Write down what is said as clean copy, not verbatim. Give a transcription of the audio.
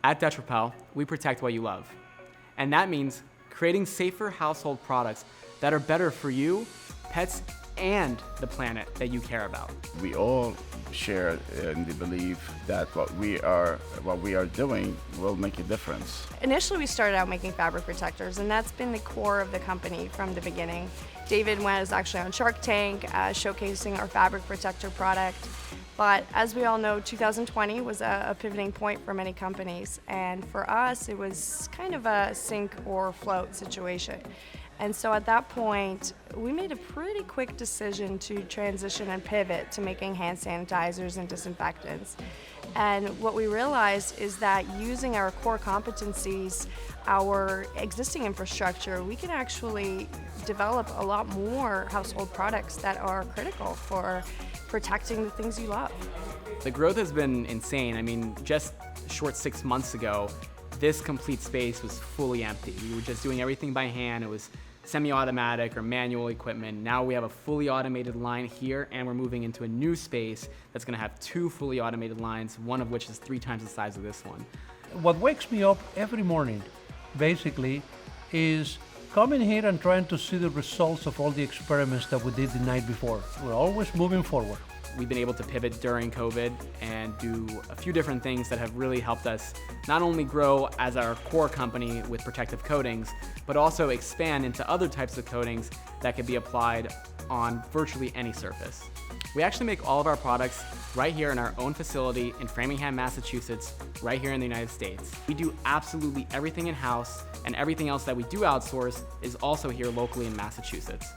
At DetraPel, we protect what you love. And that means creating safer household products that are better for you, pets, and the planet that you care about. We all share in the belief that what we are doing will make a difference. Initially, we started out making fabric protectors, and that's been the core of the company from the beginning. David was actually on Shark Tank, showcasing our fabric protector product. But as we all know, 2020 was a pivoting point for many companies, and for us, it was kind of a sink or float situation. And so at that point, we made a pretty quick decision to transition and pivot to making hand sanitizers and disinfectants. And what we realized is that using our core competencies, our existing infrastructure, we can actually develop a lot more household products that are critical for protecting the things you love. The growth has been insane. I mean, just a short 6 months ago, this complete space was fully empty. We were just doing everything by hand. It was semi-automatic or manual equipment. Now we have a fully automated line here, and we're moving into a new space that's gonna have 2 fully automated lines, one of which is 3 times the size of this one. What wakes me up every morning, basically, is coming here and trying to see the results of all the experiments that we did the night before. We're always moving forward. We've been able to pivot during COVID and do a few different things that have really helped us not only grow as our core company with protective coatings, but also expand into other types of coatings that can be applied on virtually any surface. We actually make all of our products right here in our own facility in Framingham, Massachusetts, right here in the United States. We do absolutely everything in-house, and everything else that we do outsource is also here locally in Massachusetts.